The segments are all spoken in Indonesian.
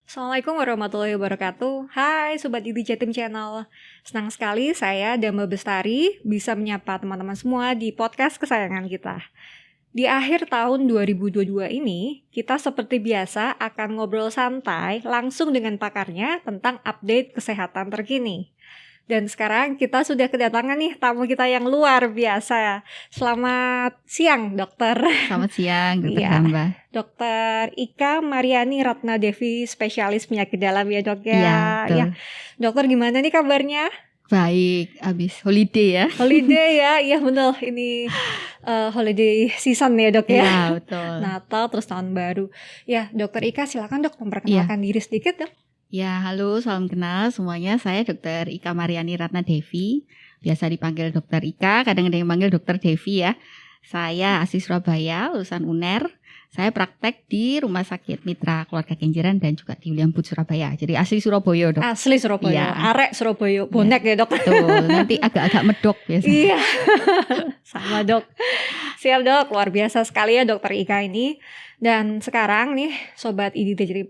Assalamualaikum warahmatullahi wabarakatuh. Hai Sobat ID Jatim Channel. Senang sekali saya Dama Bestari bisa menyapa teman-teman semua di podcast kesayangan kita. Di akhir tahun 2022 ini, kita seperti biasa akan ngobrol santai langsung dengan pakarnya tentang update kesehatan terkini. Dan sekarang kita sudah kedatangan nih tamu kita yang luar biasa. Selamat siang, dokter. Selamat siang, Dokter Iya. Hamba. Dokter Ika Mariani Ratna Devi, spesialis penyakit dalam ya dok ya. Iya, betul. Ya. Dokter gimana nih kabarnya? Baik, habis holiday ya. Holiday ya, iya betul. Ini holiday season ya dok ya. Iya, betul. Natal terus tahun baru. Ya, Dokter Ika silakan dok memperkenalkan diri sedikit dok. Ya, halo, salam kenal semuanya. Saya Dokter Ika Mariani Ratna Devi. Biasa dipanggil Dokter Ika, kadang ada yang panggil Dokter Devi ya. Saya asli Surabaya, lulusan UNER. Saya praktek di Rumah Sakit Mitra Keluarga Kenjeran dan juga di William Booth Surabaya. Jadi asli Surabaya, Dok. Asli Surabaya, Iya. arek Surabaya, bonek ya dok. Betul, nanti agak-agak medok biasanya. Iya, sama dok. Siap dok, luar biasa sekali ya Dokter Ika ini. Dan sekarang nih Sobat ID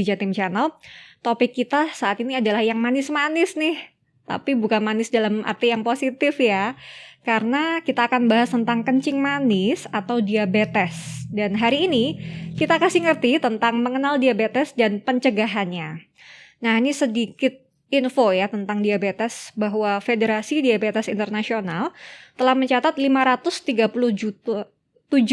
Jatim Channel, topik kita saat ini adalah yang manis-manis nih. Tapi bukan manis dalam arti yang positif ya. Karena kita akan bahas tentang kencing manis atau diabetes. Dan hari ini kita kasih ngerti tentang mengenal diabetes dan pencegahannya. Nah, ini sedikit info ya tentang diabetes, bahwa Federasi Diabetes Internasional telah mencatat 7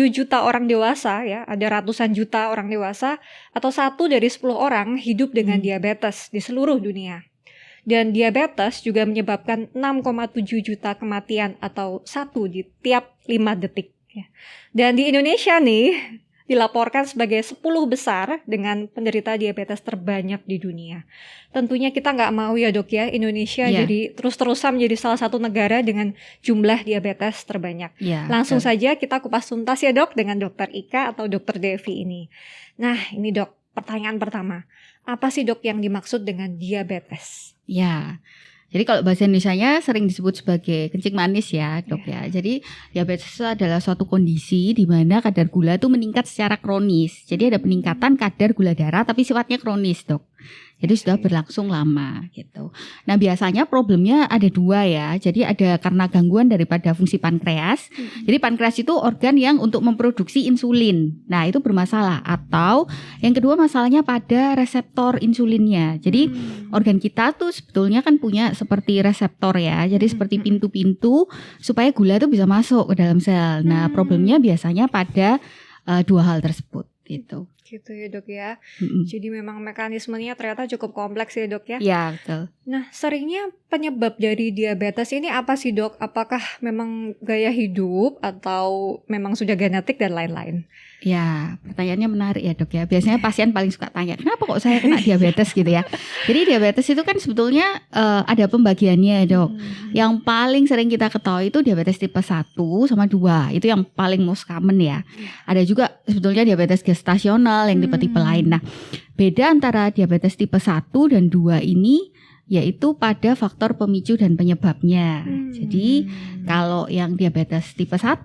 juta orang dewasa ya, ada ratusan juta orang dewasa atau 1 dari 10 orang hidup dengan diabetes di seluruh dunia. Dan diabetes juga menyebabkan 6,7 juta kematian atau 1 di tiap 5 detik ya. Dan di Indonesia nih dilaporkan sebagai 10 besar dengan penderita diabetes terbanyak di dunia. Tentunya kita nggak mau ya dok ya, Indonesia jadi terus-terusan menjadi salah satu negara dengan jumlah diabetes terbanyak. Ya, Langsung betul. saja kita kupas tuntas ya dok dengan Dokter Ika atau Dokter Devi ini. Nah ini dok, pertanyaan pertama, apa sih dok yang dimaksud dengan diabetes? Ya. Jadi kalau bahasa Indonesianya sering disebut sebagai kencing manis ya, Dok ya. Jadi diabetes itu adalah suatu kondisi di mana kadar gula itu meningkat secara kronis. Jadi ada peningkatan kadar gula darah tapi sifatnya kronis, Dok. Jadi sudah berlangsung lama gitu. Nah biasanya problemnya ada 2 ya. Jadi ada karena gangguan daripada fungsi pankreas. Jadi pankreas itu organ yang untuk memproduksi insulin. Nah itu bermasalah. Atau yang kedua masalahnya pada reseptor insulinnya. Jadi organ kita tuh sebetulnya kan punya seperti reseptor ya. Jadi seperti pintu-pintu supaya gula itu bisa masuk ke dalam sel. Nah problemnya biasanya pada 2 hal tersebut gitu. Gitu ya dok ya. Jadi memang mekanismenya ternyata cukup kompleks ya dok ya. Ya betul. Nah seringnya penyebab dari diabetes ini apa sih dok? Apakah memang gaya hidup atau memang sudah genetik dan lain-lain? Ya, pertanyaannya menarik ya dok ya. Biasanya pasien paling suka tanya, kenapa kok saya kena diabetes gitu ya. Jadi diabetes itu kan sebetulnya ada pembagiannya dok. Yang paling sering kita ketahui itu diabetes tipe 1 sama 2. Itu yang paling most common ya. Ada juga sebetulnya diabetes gestasional yang tipe-tipe lain. Nah, beda antara diabetes tipe 1 dan 2 ini yaitu pada faktor pemicu dan penyebabnya. Jadi kalau yang diabetes tipe 1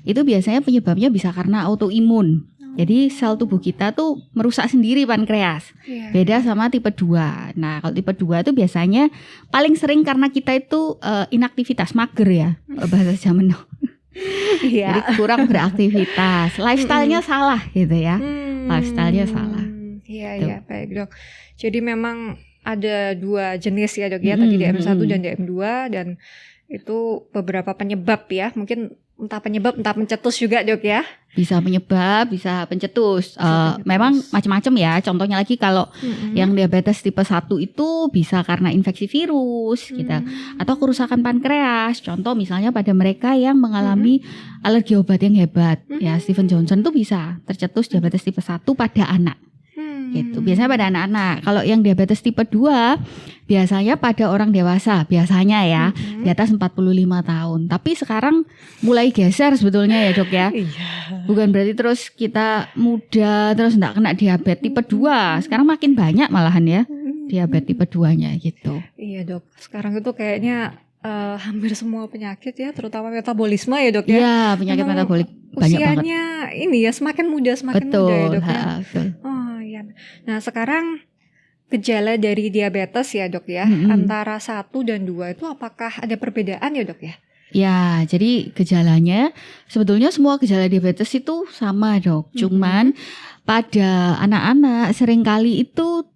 itu biasanya penyebabnya bisa karena autoimun. Jadi sel tubuh kita tuh merusak sendiri pankreas. Beda sama tipe 2. Nah, kalau tipe 2 itu biasanya paling sering karena kita itu inaktivitas, mager ya bahasa zaman now. Jadi kurang beraktivitas. Lifestyle-nya salah gitu ya. Lifestyle-nya salah. Iya, baik dok. Jadi memang ada 2 jenis ya dok ya, tadi DM1 dan DM2, dan itu beberapa penyebab ya, mungkin entah penyebab entah pencetus juga dok ya. Bisa penyebab, bisa pencetus. Memang macam-macam ya. Contohnya lagi kalau yang diabetes tipe 1 itu bisa karena infeksi virus gitu. Atau kerusakan pankreas. Contoh misalnya pada mereka yang mengalami alergi obat yang hebat. Ya, Stephen Johnson tuh bisa tercetus diabetes tipe 1 pada anak. Gitu. Biasanya pada anak-anak. Kalau yang diabetes tipe 2 biasanya pada orang dewasa, biasanya ya, di atas 45 tahun. Tapi sekarang mulai geser sebetulnya ya dok ya. Bukan berarti terus kita muda terus enggak kena diabetes tipe 2. Sekarang makin banyak malahan ya diabetes tipe 2-nya gitu. Iya dok, sekarang itu kayaknya hampir semua penyakit ya, terutama metabolisme ya dok ya. Iya, penyakit metabolik banyak banget. Usianya ini ya semakin muda ya dok ya. Betul. Nah, sekarang gejala dari diabetes ya dok ya, antara 1 dan 2 itu apakah ada perbedaan ya dok ya? Ya, jadi gejalanya sebetulnya semua gejala diabetes itu sama dok. Cuman pada anak-anak seringkali itu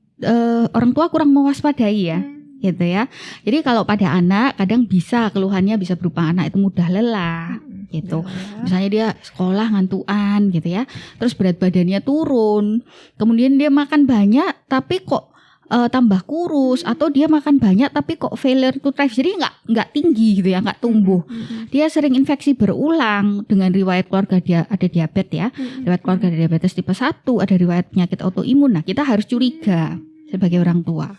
orang tua kurang mewaspadai ya. Gitu ya. Jadi kalau pada anak kadang bisa keluhannya bisa berupa anak itu mudah lelah gitu. Misalnya dia sekolah ngantuan gitu ya. Terus berat badannya turun. Kemudian dia makan banyak tapi kok tambah kurus, atau dia makan banyak tapi kok failure to thrive. Jadi enggak tinggi gitu ya, enggak tumbuh. Dia sering infeksi berulang dengan riwayat keluarga dia ada diabetes ya. Riwayat keluarga diabetes tipe 1, ada riwayat penyakit autoimun. Nah, kita harus curiga sebagai orang tua.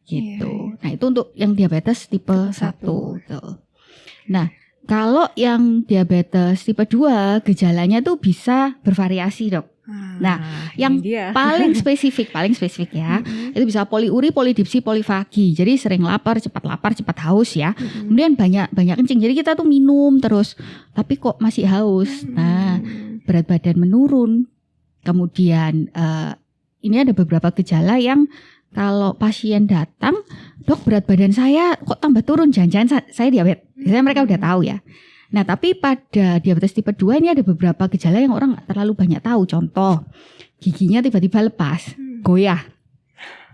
Gitu. Nah, itu untuk yang diabetes tipe 1. Nah, kalau yang diabetes tipe 2 gejalanya tuh bisa bervariasi, Dok. Nah, yang paling spesifik ya, itu bisa poliuri, polidipsi, polifagi. Jadi sering lapar, cepat haus ya. Kemudian banyak kencing. Jadi kita tuh minum terus, tapi kok masih haus. Nah, berat badan menurun. Kemudian ini ada beberapa gejala yang kalau pasien datang, dok berat badan saya kok tambah turun, jangan-jangan saya diabetes. Biasanya mereka udah tahu ya. Nah, tapi pada diabetes tipe 2 ini ada beberapa gejala yang orang gak terlalu banyak tahu. Contoh, giginya tiba-tiba lepas, goyah.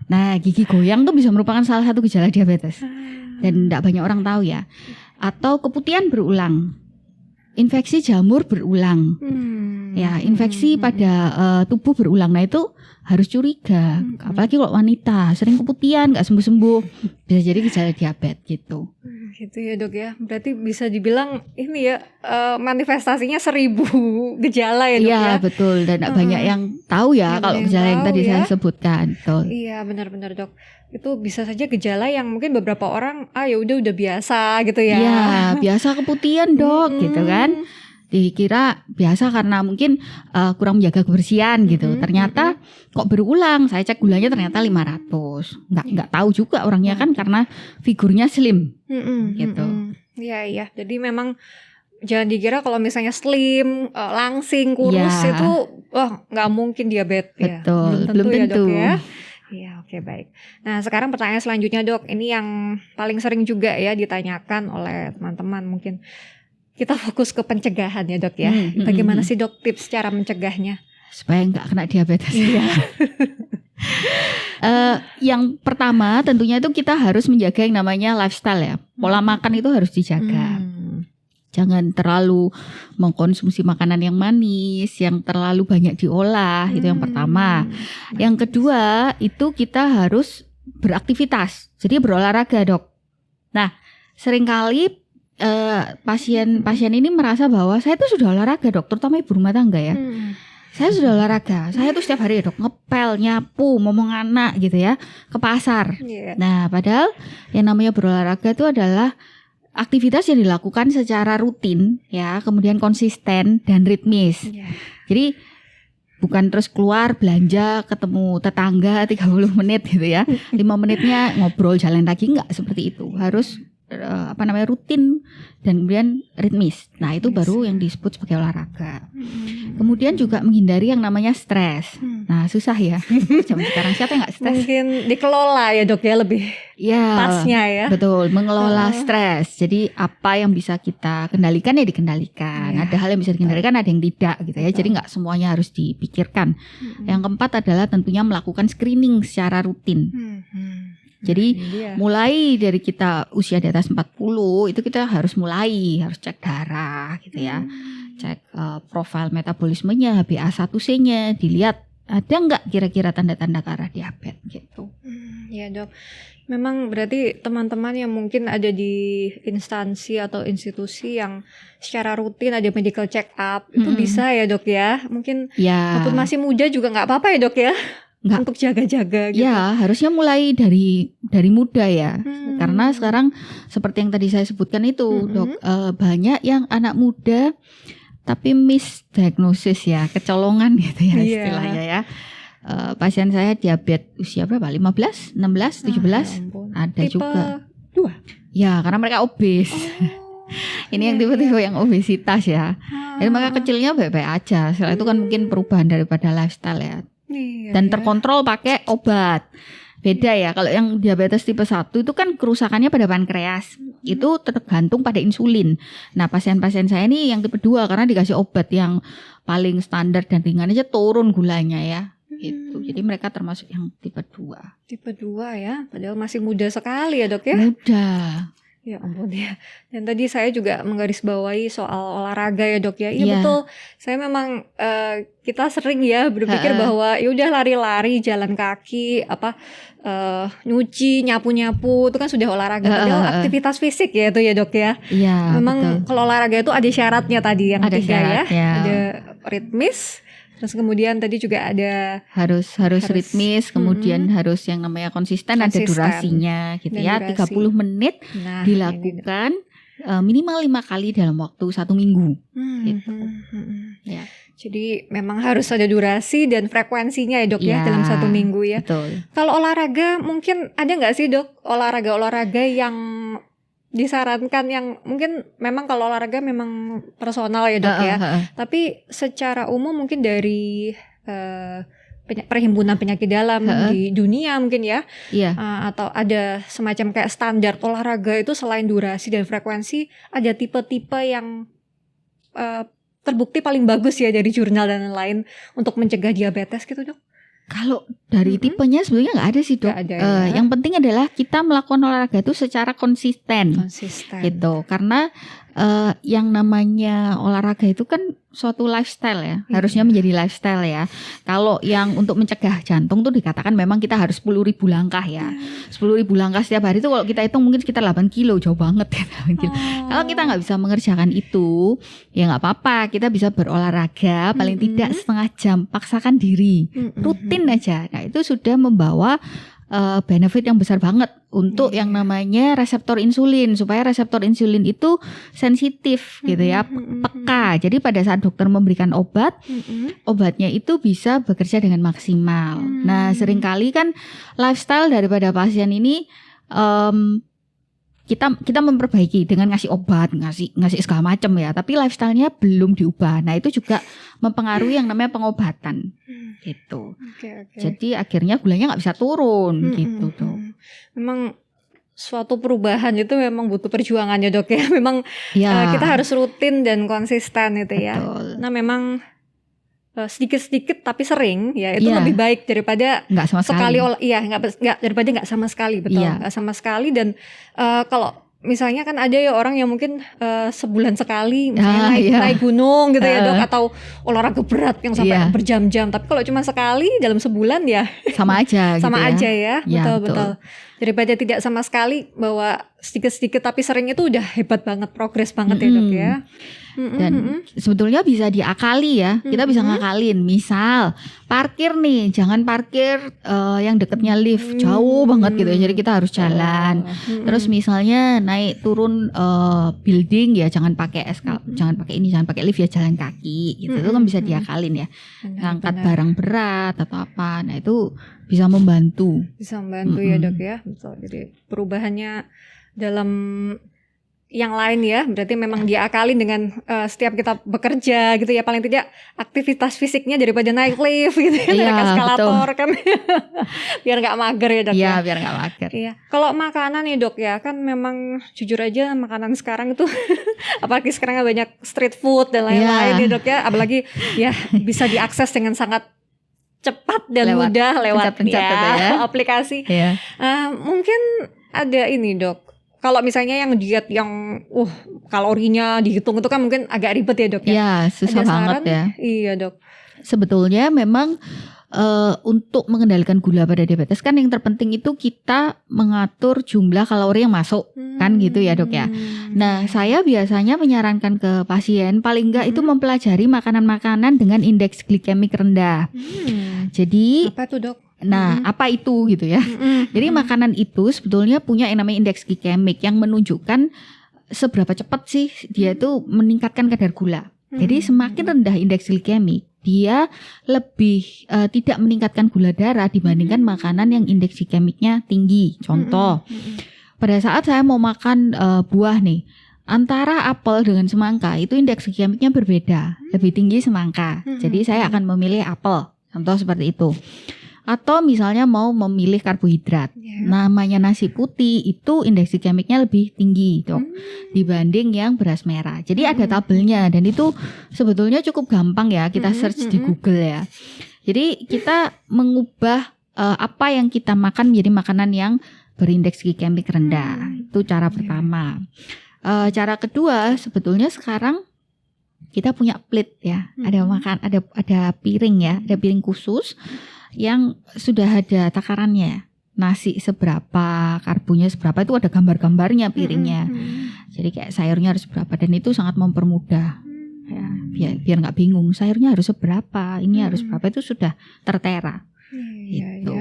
Nah, gigi goyang tuh bisa merupakan salah satu gejala diabetes. Dan gak banyak orang tahu ya. Atau keputihan berulang, infeksi jamur berulang. Ya, infeksi pada tubuh berulang. Nah, itu harus curiga. Apalagi kalau wanita sering keputihan gak sembuh-sembuh, bisa jadi gejala diabetes gitu. Gitu ya dok ya. Berarti bisa dibilang ini ya manifestasinya 1000 gejala ya dok ya. Iya betul, dan banyak yang tahu ya kalau gejala yang tadi saya sebutkan. Betul. Iya benar-benar dok. Itu bisa saja gejala yang mungkin beberapa orang ya udah biasa gitu ya. Iya, biasa keputihan dok gitu kan. Dikira biasa karena mungkin kurang menjaga kebersihan gitu. Ternyata kok berulang. Saya cek gulanya ternyata 500. Nggak tahu juga orangnya kan karena figurnya slim gitu. Iya. Jadi memang jangan dikira kalau misalnya slim, langsing, kurus itu nggak mungkin diabetes ya. Betul. Belum tentu ya dok ya. Iya, oke baik. Nah, sekarang pertanyaan selanjutnya dok. Ini yang paling sering juga ya ditanyakan oleh teman-teman mungkin. Kita fokus ke pencegahan ya dok ya. Bagaimana sih dok tips cara mencegahnya? Supaya nggak kena diabetes. Yang pertama tentunya itu kita harus menjaga yang namanya lifestyle ya. Pola makan itu harus dijaga. Jangan terlalu mengkonsumsi makanan yang manis, yang terlalu banyak diolah. Itu yang pertama. Yang kedua itu kita harus beraktivitas. Jadi berolahraga dok. Nah, seringkali pasien ini merasa bahwa saya tuh sudah olahraga dok, terutama ibu rumah tangga ya. Saya sudah olahraga, saya tuh setiap hari ya dok, ngepel, nyapu, ngomong anak gitu ya, ke pasar. Nah, padahal yang namanya berolahraga itu adalah aktivitas yang dilakukan secara rutin ya, kemudian konsisten dan ritmis. Jadi bukan terus keluar belanja ketemu tetangga 30 menit gitu ya, 5 menitnya ngobrol jalan kaki, enggak seperti itu. Harus rutin dan kemudian ritmis. Nah, itu baru yang disebut sebagai olahraga. Kemudian juga menghindari yang namanya stres. Nah, susah ya. Zaman sekarang siapa yang enggak stres? Mungkin dikelola ya dok ya, lebih pasnya ya. Betul, mengelola stres. Jadi apa yang bisa kita kendalikan ya dikendalikan. Ada hal yang bisa dikendalikan, ada yang tidak gitu ya. Jadi enggak semuanya harus dipikirkan. Yang keempat adalah tentunya melakukan screening secara rutin. Jadi mulai dari kita usia di atas 40 itu kita harus cek darah gitu ya. Cek profil metabolismenya, HbA1c-nya, dilihat ada enggak kira-kira tanda-tanda ke arah diabetes gitu. Ya dok, memang berarti teman-teman yang mungkin ada di instansi atau institusi yang secara rutin ada medical check up itu bisa ya dok ya. Mungkin walaupun masih muda juga nggak apa-apa ya dok ya. Untuk jaga-jaga gitu. Ya, harusnya mulai dari muda ya. Karena sekarang seperti yang tadi saya sebutkan itu, dok, banyak yang anak muda tapi misdiagnosis ya, kecolongan gitu ya istilahnya ya. Pasien saya diabetes usia berapa? 15, 16, 17? Ada tipe juga. 2. Ya, karena mereka obes. Ini yang tipe-tipe yang obesitas ya. Jadi maka kecilnya baik-baik aja. Setelah itu kan mungkin perubahan daripada lifestyle ya. Iya, dan ya. terkontrol pakai obat. Beda ya, kalau yang diabetes tipe 1 itu kan kerusakannya pada pankreas. Itu tergantung pada insulin. Nah, pasien-pasien saya ini yang tipe 2 karena dikasih obat yang paling standar dan ringan aja turun gulanya ya. Gitu. Jadi mereka termasuk yang tipe 2. Tipe 2 ya, padahal masih muda sekali ya dok ya. Muda. Ya ampun ya. Dan tadi saya juga menggarisbawahi soal olahraga ya dok ya. Iya Iya. betul. Saya memang kita sering ya berpikir bahwa ya udah lari-lari, jalan kaki, nyuci, nyapu-nyapu itu kan sudah olahraga. Padahal aktivitas fisik ya itu ya dok ya. Iya. Memang betul. kalau olahraga itu ada syaratnya tadi yang Ada 3 ya. syaratnya. Ada ritmis. Terus kemudian tadi juga ada harus ritmis, kemudian harus yang namanya konsisten, ada durasinya gitu ya. durasi. 30 menit dilakukan minimal 5 kali dalam waktu 1 minggu. Gitu. Ya. Jadi memang harus ada durasi dan frekuensinya ya dok ya dalam 1 minggu ya. Betul. Kalau olahraga mungkin ada nggak sih dok olahraga yang disarankan yang mungkin memang kalau olahraga memang personal ya dok ya. Tapi secara umum mungkin dari perhimpunan penyakit dalam di dunia mungkin ya. Iya. Atau ada semacam kayak standar olahraga itu selain durasi dan frekuensi ada tipe-tipe yang terbukti paling bagus ya dari jurnal dan lain-lain untuk mencegah diabetes gitu dok. Kalau dari tipenya sebenarnya nggak ada sih dok. Gak ada, ya. Yang penting adalah kita melakukan olahraga itu secara konsisten. Gitu. Karena yang namanya olahraga itu kan suatu lifestyle ya. Harusnya menjadi lifestyle ya. Kalau yang untuk mencegah jantung tuh dikatakan memang kita harus 10.000 langkah ya. 10.000 langkah setiap hari itu kalau kita hitung mungkin sekitar 8 kilo, jauh banget ya. Kalau kita nggak bisa mengerjakan itu, ya nggak apa-apa. Kita bisa berolahraga paling tidak setengah jam. Paksakan diri, rutin aja. Nah itu sudah membawa benefit yang besar banget untuk yang namanya reseptor insulin, supaya reseptor insulin itu sensitif gitu ya, peka. Jadi pada saat dokter memberikan obat, obatnya itu bisa bekerja dengan maksimal. Nah seringkali kan lifestyle daripada pasien ini kita memperbaiki dengan ngasih obat, ngasih segala macam ya, tapi lifestyle-nya belum diubah. Nah itu juga mempengaruhi yang namanya pengobatan gitu. Jadi akhirnya gulanya nggak bisa turun gitu tuh. Memang suatu perubahan itu memang butuh perjuangan ya dok ya. Memang kita harus rutin dan konsisten itu ya. Nah memang sedikit-sedikit tapi sering ya itu lebih baik daripada nggak sama sekali. Nggak daripada nggak sama sekali, betul. Nggak sama sekali. Dan kalau misalnya kan ada ya orang yang mungkin sebulan sekali misalnya naik gunung gitu ya dok, atau olahraga berat yang sampai berjam-jam. Tapi kalau cuma sekali dalam sebulan ya sama aja sama gitu aja ya. Betul. Daripada tidak sama sekali, bahwa sedikit-sedikit tapi sering itu udah hebat banget, progres banget ya dok ya. Dan sebetulnya bisa diakali ya. Kita bisa ngakalin. Misal parkir nih, jangan parkir yang deketnya lift, jauh banget gitu ya. Jadi kita harus jalan. Terus misalnya naik turun building ya, jangan pakai jangan pakai lift ya, jalan kaki gitu. Itu kan bisa diakalin ya. Angkat barang berat atau apa. Nah itu bisa membantu. Ya dok ya. Betul. Jadi perubahannya dalam yang lain ya, berarti memang diakalin dengan setiap kita bekerja gitu ya, paling tidak aktivitas fisiknya daripada naik lift gitu ya, naik eskalator kan. Biar nggak mager ya dok ya. Biar nggak mager. Iya. Kalau makanan nih dok ya, kan memang jujur aja makanan sekarang itu apalagi sekarang banyak street food dan lain-lain ya dok ya, apalagi ya bisa diakses dengan sangat cepat dan mudah lewat aplikasi. Mungkin ada ini dok. Kalau misalnya yang diet yang kalorinya dihitung itu kan mungkin agak ribet ya dok ya. Iya, susah banget ya. Iya dok. Sebetulnya memang untuk mengendalikan gula pada diabetes kan yang terpenting itu kita mengatur jumlah kalori yang masuk kan gitu ya dok ya. Nah saya biasanya menyarankan ke pasien paling enggak itu mempelajari makanan-makanan dengan indeks glikemik rendah. Jadi apa itu dok? Nah, apa itu gitu ya? Jadi makanan itu sebetulnya punya yang namanya indeks glikemik yang menunjukkan seberapa cepat sih dia itu meningkatkan kadar gula. Jadi semakin rendah indeks glikemik, dia lebih tidak meningkatkan gula darah dibandingkan makanan yang indeks glikemiknya tinggi. Contoh, pada saat saya mau makan buah nih, antara apel dengan semangka itu indeks glikemiknya berbeda, lebih tinggi semangka. Jadi saya akan memilih apel. Contoh seperti itu. Atau misalnya mau memilih karbohidrat, namanya nasi putih itu indeks glikemiknya lebih tinggi dok dibanding yang beras merah. Jadi ada tabelnya dan itu sebetulnya cukup gampang ya kita search di Google ya. Jadi kita mengubah apa yang kita makan menjadi makanan yang berindeks glikemik rendah. Itu cara pertama. Cara kedua sebetulnya sekarang kita punya plate ya, ada piring ya, ada piring khusus yang sudah ada takarannya, nasi seberapa, karbonya seberapa, itu ada gambar-gambarnya piringnya. Jadi kayak sayurnya harus berapa dan itu sangat mempermudah ya, biar nggak bingung sayurnya harus seberapa, ini harus berapa, itu sudah tertera. Gitu.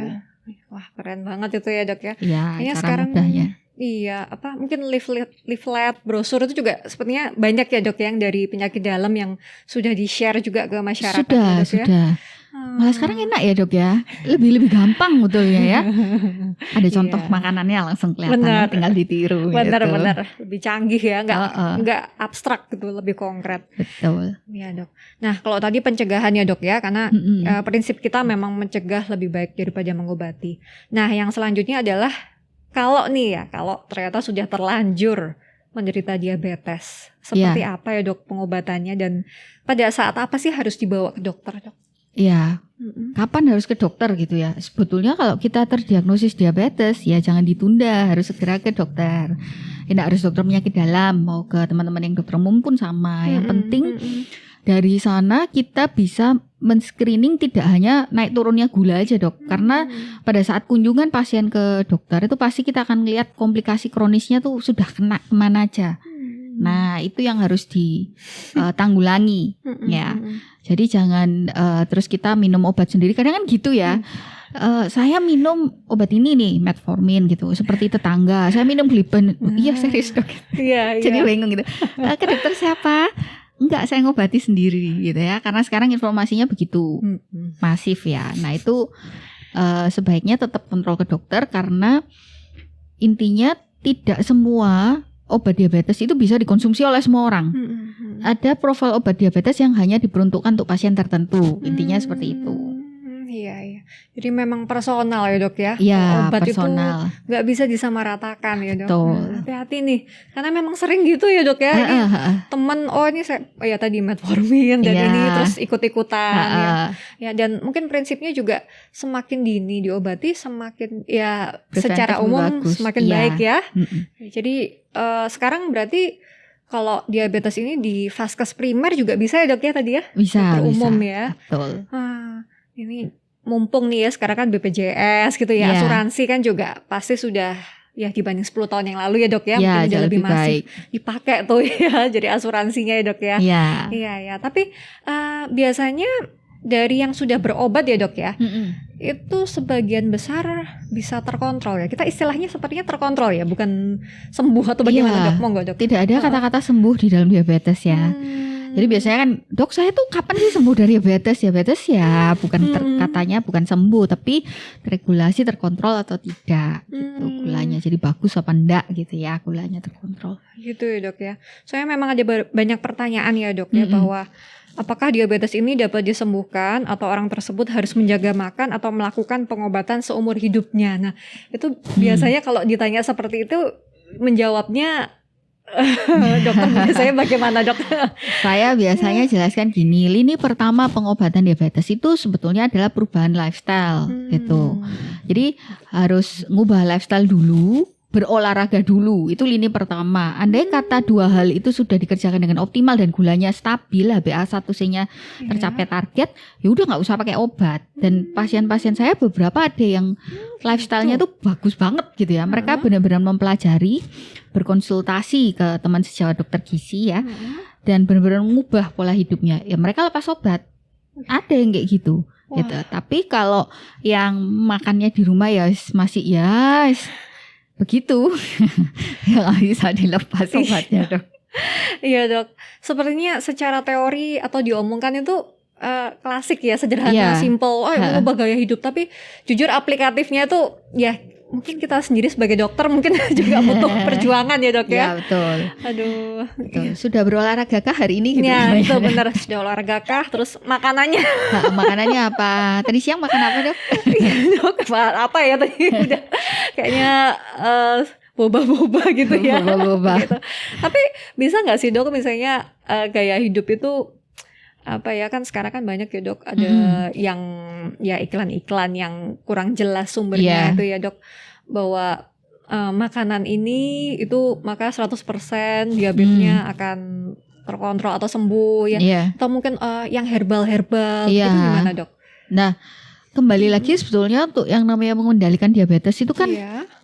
Wah keren banget itu ya dok ya. Iya, kayaknya cara sekarang mudahnya. Iya, mungkin leaflet, brosur itu juga sepertinya banyak ya dok yang dari penyakit dalam yang sudah di-share juga ke masyarakat. Sudah. Malah sekarang enak ya dok ya, lebih gampang betulnya ya. Ada contoh makanannya langsung kelihatan, tinggal ditiru. Benar, lebih canggih ya, nggak abstrak gitu, lebih konkret. Betul. Iya dok. Nah kalau tadi pencegahan ya dok ya, karena prinsip kita memang mencegah lebih baik daripada mengobati. Nah yang selanjutnya adalah kalau ternyata sudah terlanjur menderita diabetes, seperti apa ya dok pengobatannya dan pada saat apa sih harus dibawa ke dokter dok? Ya, kapan harus ke dokter gitu ya? Sebetulnya kalau kita terdiagnosis diabetes ya jangan ditunda, harus segera ke dokter. Tidak harus dokter penyakit dalam, mau ke teman-teman yang dokter umum pun sama. Yang penting dari sana kita bisa men-screening tidak hanya naik turunnya gula aja dok. Karena pada saat kunjungan pasien ke dokter itu pasti kita akan melihat komplikasi kronisnya tuh sudah kena kemana aja. Nah itu yang harus ditanggulangi ya. Jadi jangan terus kita minum obat sendiri. Kadang kan gitu ya. Saya minum obat ini nih, metformin gitu. Seperti tetangga, saya minum gliben. Iya serius dok. Iya. Jadi bingung gitu. Ke dokter siapa? Enggak, saya ngobati sendiri gitu ya. Karena sekarang informasinya begitu masif ya. Nah itu sebaiknya tetap kontrol ke dokter karena intinya tidak semua obat diabetes itu bisa dikonsumsi oleh semua orang. Ada profil obat diabetes yang hanya diperuntukkan untuk pasien tertentu. Intinya seperti itu. Iya. Jadi memang personal ya dok ya. Iya, obat personal. itu nggak bisa disamaratakan ya dok. Betul. Nah, hati-hati nih, karena memang sering gitu ya dok ya. Temen ini saya, tadi metformin dan ini terus ikut-ikutan ya. Dan mungkin prinsipnya juga semakin dini diobati semakin ya secara umum bagus. Semakin baik ya. Jadi sekarang berarti kalau diabetes ini di vaskes primer juga bisa ya dok ya tadi ya? Bisa. Umum ya. Betul. Ini mumpung nih ya sekarang kan BPJS gitu ya, asuransi kan juga pasti sudah ya dibanding 10 tahun yang lalu ya dok ya, mungkin udah lebih masif dipakai tuh ya jadi asuransinya ya dok ya. Iya. Tapi biasanya dari yang sudah berobat ya dok ya, itu sebagian besar bisa terkontrol ya. Kita istilahnya sepertinya terkontrol ya, bukan sembuh atau bagaimana dok? Monggo dok. Tidak ada kata-kata sembuh di dalam diabetes ya. Jadi biasanya kan dok saya tuh kapan sih sembuh dari diabetes? Diabetes ya bukan katanya bukan sembuh tapi regulasi terkontrol atau tidak gitu gulanya. Jadi bagus apa enggak gitu ya gulanya terkontrol. Gitu ya dok ya. Soalnya memang ada banyak pertanyaan ya dok ya bahwa apakah diabetes ini dapat disembuhkan atau orang tersebut harus menjaga makan atau melakukan pengobatan seumur hidupnya. Nah itu biasanya kalau ditanya seperti itu menjawabnya dokter biasanya bagaimana dok? Saya biasanya jelaskan gini, lini pertama pengobatan diabetes itu sebetulnya adalah perubahan lifestyle gitu. Jadi harus ngubah lifestyle dulu, berolahraga dulu, itu lini pertama. Andai kata dua hal itu sudah dikerjakan dengan optimal dan gulanya stabil, HbA1c-nya tercapai target, ya udah nggak usah pakai obat. Dan pasien-pasien saya beberapa ada yang lifestyle-nya tuh bagus banget gitu ya. Mereka benar-benar mempelajari, berkonsultasi ke teman sejawat dokter gizi ya, dan benar-benar mengubah pola hidupnya. Ya mereka lepas obat. Ada yang kayak gitu. Gitu. Tapi kalau yang makannya di rumah ya masih begitu ya nggak bisa dilepas obatnya dok. Iya dok, sepertinya secara teori atau diomongkan itu klasik ya, sederhana, simple, mengubah gaya hidup. Tapi jujur aplikatifnya tuh ya mungkin kita sendiri sebagai dokter mungkin juga butuh perjuangan ya dok Ya ya. betul. Aduh. Betul. Sudah berolahragakah hari ini gitu? Ya itu bener, sudah olahraga kah? Terus makanannya Makanannya apa? Tadi siang makan apa dok? dok apa ya tadi udah kayaknya boba-boba gitu ya. Boba-boba. Gitu. Tapi bisa nggak sih dok misalnya gaya hidup itu apa ya, kan sekarang kan banyak ya dok ada yang ya iklan-iklan yang kurang jelas sumbernya itu ya dok, bahwa makanan ini itu maka 100% diabetesnya akan terkontrol atau sembuh ya, atau mungkin yang herbal-herbal itu gimana dok? Nah kembali lagi sebetulnya untuk yang namanya mengendalikan diabetes itu kan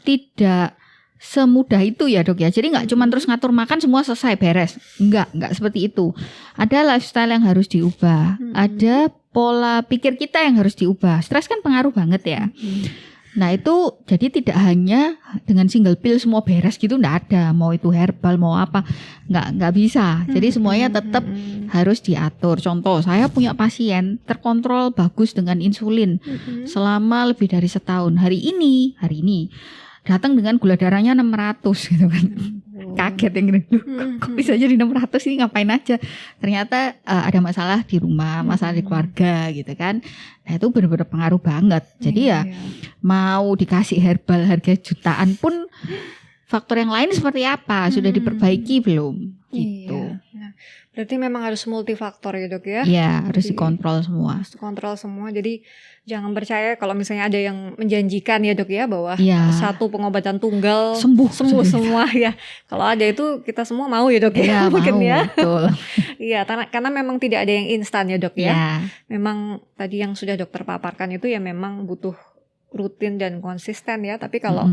tidak semudah itu ya dok ya. Jadi nggak cuma terus ngatur makan semua selesai beres. Nggak seperti itu. Ada lifestyle yang harus diubah. Ada pola pikir kita yang harus diubah. Stres kan pengaruh banget ya. Nah itu jadi tidak hanya dengan single pill semua beres gitu, nggak ada. Mau itu herbal mau apa, nggak bisa. Jadi semuanya tetap harus diatur. Contoh saya punya pasien terkontrol bagus dengan insulin selama lebih dari setahun. Hari ini datang dengan gula darahnya 600 gitu kan. Kaget yang gini, kok bisa jadi 600 ini ngapain aja. Ternyata ada masalah di rumah, masalah di keluarga gitu kan. Nah itu benar-benar pengaruh banget. Jadi mau dikasih herbal harga jutaan pun faktor yang lain seperti apa, sudah diperbaiki belum gitu. Nah, berarti memang harus multifaktor ya dok ya. Iya, harus dikontrol semua. Harus dikontrol semua. Jadi jangan percaya kalau misalnya ada yang menjanjikan ya dok ya bahwa satu pengobatan tunggal sembuh semua ya. Kalau ada itu kita semua mau ya dok ya. Mungkin mau, ya. Betul. Iya, karena memang tidak ada yang instan ya dok ya. Memang tadi yang sudah dokter paparkan itu ya memang butuh rutin dan konsisten ya. Tapi kalau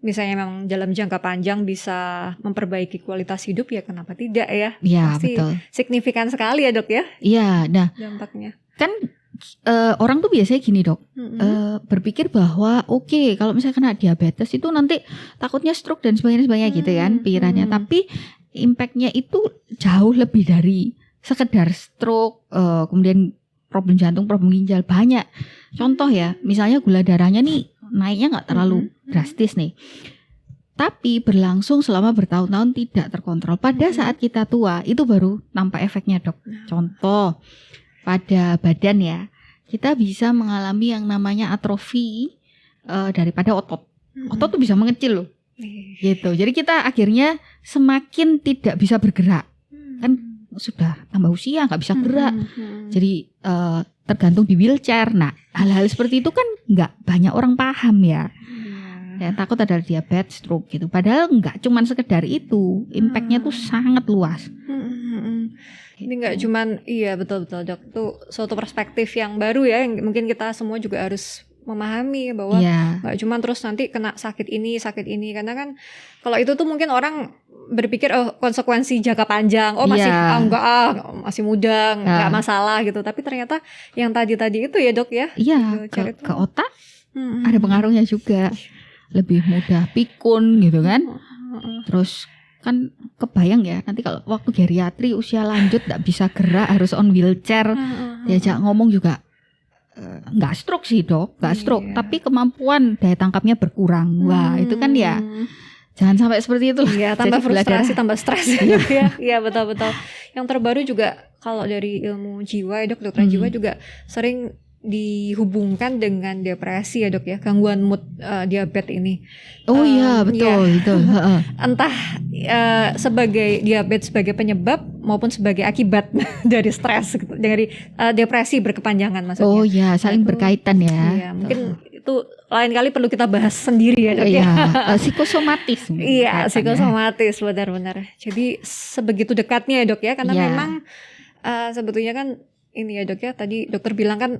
misalnya memang dalam jangka panjang bisa memperbaiki kualitas hidup ya kenapa tidak ya? Iya pasti betul. Signifikan sekali ya dok ya. Iya, nah dampaknya. Kan orang tuh biasanya gini dok, berpikir bahwa oke, kalau misalnya kena diabetes itu nanti takutnya stroke dan sebagainya gitu kan pikirannya. Tapi impactnya itu jauh lebih dari sekedar stroke, kemudian problem jantung, problem ginjal, banyak. Contoh ya, misalnya gula darahnya nih naiknya nggak terlalu drastis nih, tapi berlangsung selama bertahun-tahun tidak terkontrol. Pada saat kita tua itu baru nampak efeknya dok. Contoh pada badan ya, kita bisa mengalami yang namanya atrofi daripada otot. Otot tuh bisa mengecil loh, gitu. Jadi kita akhirnya semakin tidak bisa bergerak, kan sudah tambah usia nggak bisa gerak. Jadi tergantung di wheelchair. Nah hal-hal seperti itu kan nggak banyak orang paham ya. Yang takut adalah diabetes, stroke gitu. Padahal nggak cuma sekedar itu, impactnya tuh sangat luas. Ini nggak cuman betul-betul dok, tuh suatu perspektif yang baru ya, yang mungkin kita semua juga harus memahami bahwa nggak cuman terus nanti kena sakit ini karena kan kalau itu tuh mungkin orang berpikir konsekuensi jangka panjang, masih masih muda nggak masalah gitu, tapi ternyata yang tadi itu ya dok ya ke otak ada pengaruhnya juga, lebih mudah pikun gitu kan. Terus kan kebayang ya nanti kalau waktu geriatri usia lanjut gak bisa gerak, harus on wheelchair, diajak ngomong juga gak stroke sih dok, gak stroke, tapi kemampuan daya tangkapnya berkurang. Wah itu kan ya jangan sampai seperti itu. Tambah frustrasi, tambah stres. Iya betul-betul. Yang terbaru juga kalau dari ilmu jiwa ya dok, dokter jiwa juga sering dihubungkan dengan depresi ya dok ya, gangguan mood diabetes ini. Betul. Entah sebagai diabetes sebagai penyebab maupun sebagai akibat dari stres, dari depresi berkepanjangan maksudnya. Saling berkaitan ya. Mungkin itu lain kali perlu kita bahas sendiri ya dok ya. Psikosomatis. Psikosomatis benar-benar. Jadi sebegitu dekatnya ya dok ya, karena memang sebetulnya kan ini ya dok ya, tadi dokter bilang kan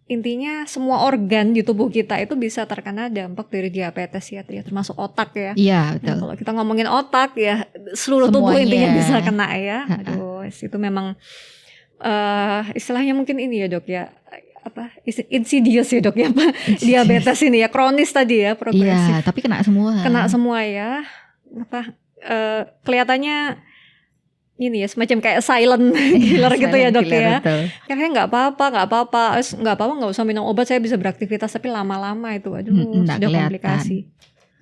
intinya semua organ di tubuh kita itu bisa terkena dampak dari diabetes ya, termasuk otak ya. Iya betul. Nah, kalau kita ngomongin otak ya seluruh tubuh intinya bisa kena ya. Aduh, itu memang istilahnya mungkin ini ya dok ya, apa insidious ya dok ya, diabetes ini ya, kronis tadi ya, progresif. Iya, tapi kena semua ya. Kelihatannya ini ya semacam kayak silent killer gitu ya dok ya. Kayaknya nggak apa-apa, nggak usah minum obat, saya bisa beraktivitas, tapi lama-lama itu sudah komplikasi.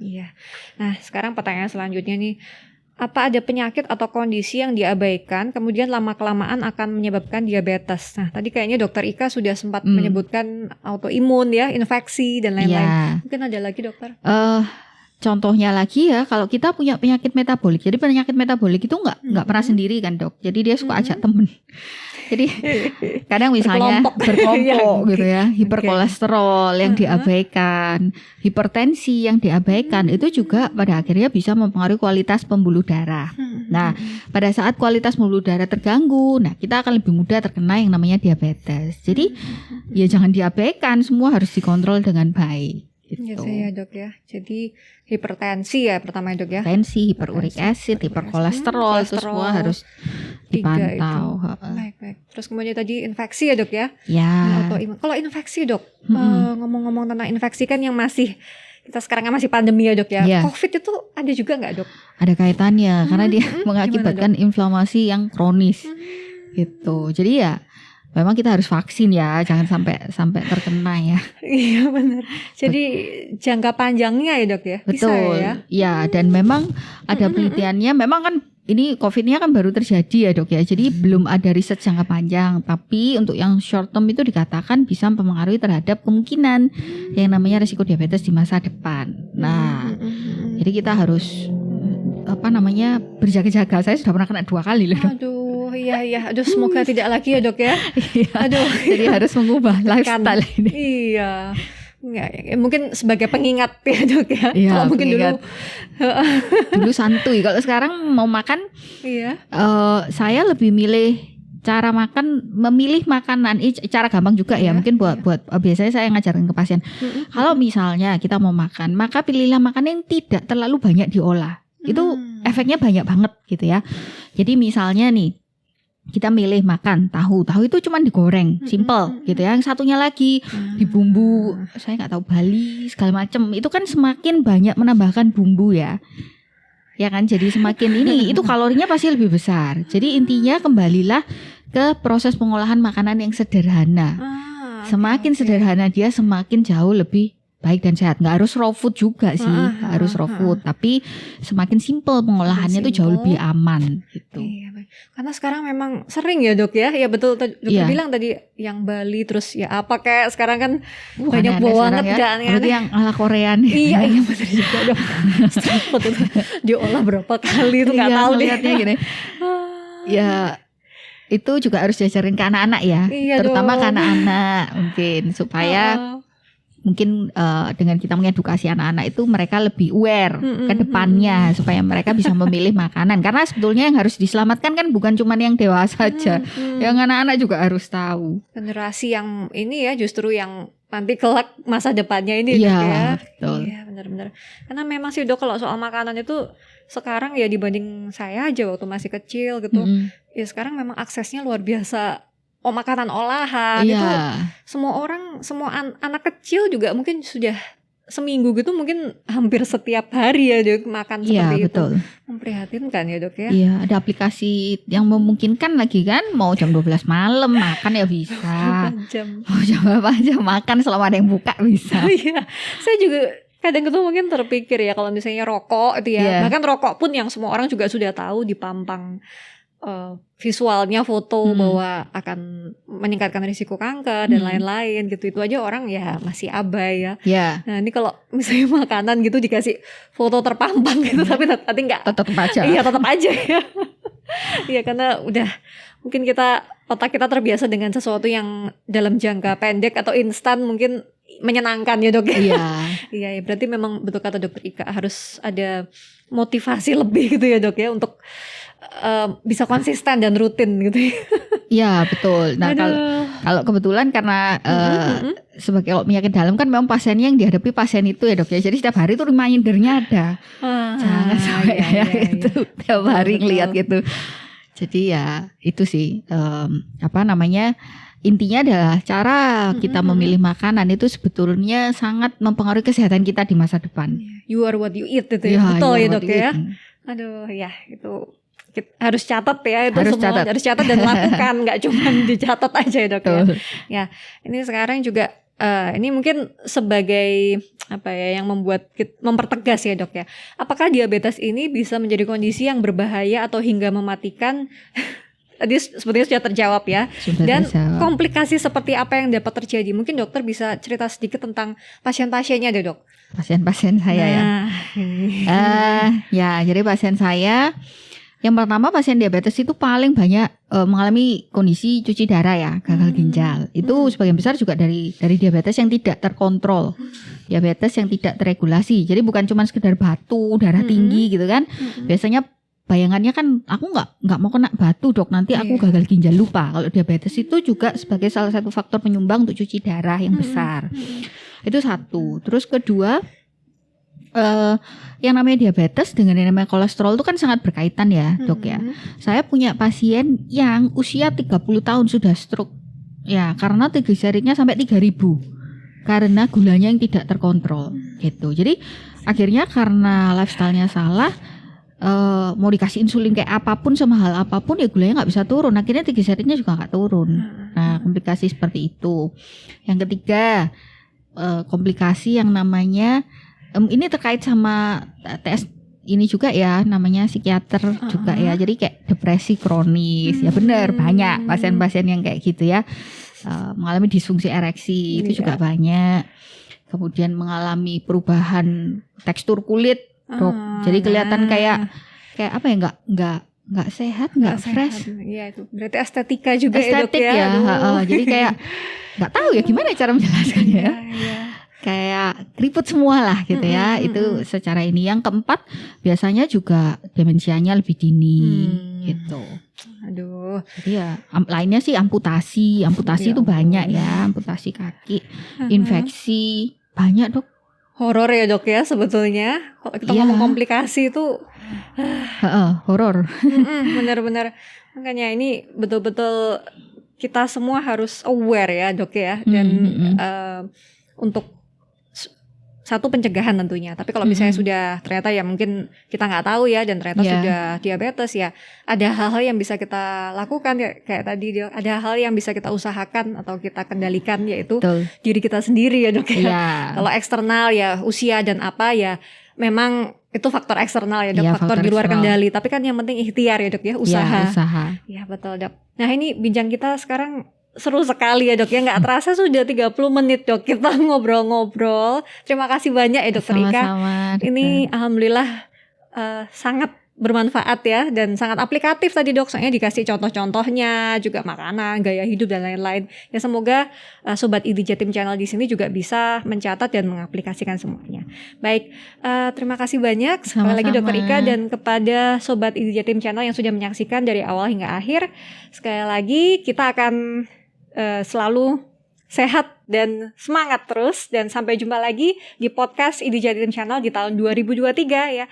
Iya. Nah, sekarang pertanyaan selanjutnya nih. Apa ada penyakit atau kondisi yang diabaikan kemudian lama-kelamaan akan menyebabkan diabetes? Nah, tadi kayaknya Dokter Ika sudah sempat menyebutkan autoimun ya, infeksi dan lain-lain. Ya. Mungkin ada lagi dokter? Contohnya lagi ya, kalau kita punya penyakit metabolik. Jadi penyakit metabolik itu nggak pernah sendiri kan dok. Jadi dia suka ajak temen. Jadi kadang misalnya berkelompok gitu ya, hiperkolesterol yang diabaikan, hipertensi yang diabaikan, itu juga pada akhirnya bisa mempengaruhi kualitas pembuluh darah. Nah, pada saat kualitas pembuluh darah terganggu, nah kita akan lebih mudah terkena yang namanya diabetes. Jadi ya jangan diabaikan, semua harus dikontrol dengan baik. Gitu. Ya dok ya. Jadi hipertensi ya pertama dok ya. Tensi, hiperurik acid, hiperkolesterol itu semua harus dipantau. Baik. Terus kemudian tadi infeksi ya dok ya. Ya. Kalau infeksi dok, ngomong-ngomong tentang infeksi kan yang masih kita sekarang kan masih pandemi ya dok ya. COVID itu ada juga nggak dok? Ada kaitannya karena dia mengakibatkan inflamasi yang kronis. Gitu. Jadi ya memang kita harus vaksin ya, jangan sampai terkena ya. Iya benar. Jadi jangka panjangnya ya dok ya. Betul. Bisa ya. Ya, dan memang ada penelitiannya. Memang kan ini COVID-nya kan baru terjadi ya dok ya. Jadi belum ada riset jangka panjang. Tapi untuk yang short term itu dikatakan bisa mempengaruhi terhadap kemungkinan yang namanya risiko diabetes di masa depan. Nah, jadi kita harus berjaga-jaga. Saya sudah pernah kena 2 kali loh dok. Iya. Aduh, semoga tidak lagi ya dok ya. Aduh, jadi harus mengubah lifestyle ini. Iya. Mungkin sebagai pengingat ya dok ya. Kalau mungkin dulu santuy. Kalau sekarang mau makan, saya lebih memilih makanan. Cara gampang juga ya. Mungkin buat biasanya saya ngajarin ke pasien. Kalau misalnya kita mau makan, maka pilihlah makanan yang tidak terlalu banyak diolah. Itu efeknya banyak banget gitu ya. Jadi misalnya nih, kita milih makan tahu itu cuma digoreng, simple gitu ya. Yang satunya lagi dibumbu, saya nggak tahu Bali segala macam. Itu kan semakin banyak menambahkan bumbu ya kan. Jadi semakin itu kalorinya pasti lebih besar. Jadi intinya kembalilah ke proses pengolahan makanan yang sederhana. Semakin sederhana dia semakin jauh lebih baik dan sehat. Nggak harus raw food juga sih, harus raw food, tapi semakin simple pengolahannya itu jauh lebih aman gitu. Iya, baik. Karena sekarang memang sering ya dok ya, ya betul dokter bilang tadi yang Bali terus ya apa kayak sekarang kan banyak banget kan ya. Berarti yang ala Korea nih. Iya benar juga dok. Street food itu diolah berapa kali itu nggak tahu lihatnya gini. Ya itu juga harus diajarin ke anak-anak ya, terutama ke anak-anak mungkin supaya mungkin dengan kita mengedukasi anak-anak itu mereka lebih aware ke depannya supaya mereka bisa memilih makanan. Karena sebetulnya yang harus diselamatkan kan bukan cuma yang dewasa saja, yang anak-anak juga harus tahu. Generasi yang ini ya justru yang nanti kelak masa depannya ini ya. Betul. Iya benar-benar. Karena memang sih dok kalau soal makanan itu sekarang ya dibanding saya aja waktu masih kecil gitu, ya sekarang memang aksesnya luar biasa. Makanan olahan itu semua orang, semua anak kecil juga mungkin sudah seminggu gitu mungkin hampir setiap hari ya dok makan seperti itu. Betul. Memprihatinkan ya dok ya. Iya, ada aplikasi yang memungkinkan lagi kan, mau jam 12 malam makan ya bisa. Mau jam berapa aja makan selama ada yang buka bisa. Iya, saya juga kadang itu mungkin terpikir ya kalau misalnya rokok itu ya, bahkan rokok pun yang semua orang juga sudah tahu dipampang visualnya foto bahwa akan meningkatkan risiko kanker dan lain-lain gitu, itu aja orang ya masih abai ya. Nah ini kalau misalnya makanan gitu dikasih foto terpampang gitu tapi nggak tetap aja. Iya tetap aja ya. Iya karena udah mungkin otak kita terbiasa dengan sesuatu yang dalam jangka pendek atau instan mungkin menyenangkan ya dok ya. Iya berarti memang betul kata dokter Ika harus ada motivasi lebih gitu ya dok ya untuk bisa konsisten dan rutin gitu ya. Iya betul. Nah kalau kebetulan karena sebagai penyakit dalam kan memang pasiennya yang dihadapi pasien itu ya dok ya. Jadi setiap hari tuh remindernya ada. Jangan sampai itu tiap hari ngeliat gitu. Jadi ya itu sih intinya adalah cara kita memilih makanan itu sebetulnya sangat mempengaruhi kesehatan kita di masa depan. You are what you eat itu ya. Betul ya dok ya. Aduh ya itu harus catat ya itu harus catat dan lakukan, nggak cuma dicatat aja ya dok ya. Ya ini sekarang juga ini mungkin sebagai yang mempertegas ya dok ya. Apakah diabetes ini bisa menjadi kondisi yang berbahaya atau hingga mematikan? Tadi sepertinya sudah terjawab ya. Dan komplikasi seperti apa yang dapat terjadi? Mungkin dokter bisa cerita sedikit tentang pasien-pasiennya deh dok. Pasien-pasien saya ya. Jadi pasien saya yang pertama, pasien diabetes itu paling banyak mengalami kondisi cuci darah ya, gagal ginjal. Itu sebagian besar juga dari diabetes yang tidak terkontrol, diabetes yang tidak terregulasi. Jadi bukan cuma sekedar batu, darah tinggi gitu kan. Biasanya bayangannya kan aku nggak mau kena batu dok, nanti aku gagal ginjal, lupa. Kalau diabetes itu juga sebagai salah satu faktor penyumbang untuk cuci darah yang besar. Itu satu. Terus kedua, yang namanya diabetes dengan yang namanya kolesterol itu kan sangat berkaitan ya dok ya. Saya punya pasien yang usia 30 tahun sudah stroke ya, karena triglyceridnya sampai 3000 karena gulanya yang tidak terkontrol gitu. Jadi akhirnya karena lifestyle-nya salah, mau dikasih insulin kayak apapun, semahal apapun ya gulanya nggak bisa turun, akhirnya triglyceridnya juga nggak turun. Nah, komplikasi seperti itu. Yang ketiga, komplikasi yang namanya ini terkait sama tes ini juga ya, namanya psikiater juga ya. Jadi kayak depresi kronis ya, benar banyak pasien-pasien yang kayak gitu ya, mengalami disfungsi ereksi itu juga banyak. Kemudian mengalami perubahan tekstur kulit dok, jadi kelihatan kayak apa ya, nggak sehat, nggak fresh. Iya, itu berarti estetika juga estetik ya, jadi kayak nggak tahu ya gimana cara menjelaskannya ya. Kayak keriput semua lah gitu ya. Itu secara ini. Yang keempat, biasanya juga demensianya lebih dini gitu. Aduh. Jadi ya lainnya sih amputasi itu banyak ya, amputasi kaki, infeksi banyak dok. Horor ya dok ya sebetulnya. Kalau kita ngomong komplikasi itu horor. Benar-benar. Makanya ini betul-betul kita semua harus aware ya dok ya. Dan untuk satu pencegahan tentunya. Tapi kalau misalnya sudah ternyata ya mungkin kita nggak tahu ya, dan ternyata sudah diabetes ya, ada hal-hal yang bisa kita lakukan ya, kayak tadi ada hal yang bisa kita usahakan atau kita kendalikan, yaitu diri kita sendiri ya dok ya. Kalau eksternal ya usia dan apa ya, memang itu faktor eksternal ya dok, faktor di luar kendali. Tapi kan yang penting ikhtiar ya dok ya, usaha. Ya betul dok. Nah ini bincang kita sekarang seru sekali ya dok ya, nggak terasa sudah 30 menit dok kita ngobrol-ngobrol. Terima kasih banyak ya dokter Ika. Ini alhamdulillah sangat bermanfaat ya, dan sangat aplikatif tadi dok, soalnya dikasih contoh-contohnya juga, makanan, gaya hidup dan lain-lain. Ya semoga sobat ID Jatim Channel di sini juga bisa mencatat dan mengaplikasikan semuanya. Baik, terima kasih banyak sekali lagi dokter Ika, dan kepada sobat ID Jatim Channel yang sudah menyaksikan dari awal hingga akhir. Sekali lagi kita akan selalu sehat dan semangat terus, dan sampai jumpa lagi di podcast ID Jatim Channel di tahun 2023 ya.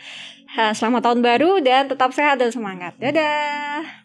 Selamat tahun baru dan tetap sehat dan semangat. Dadah.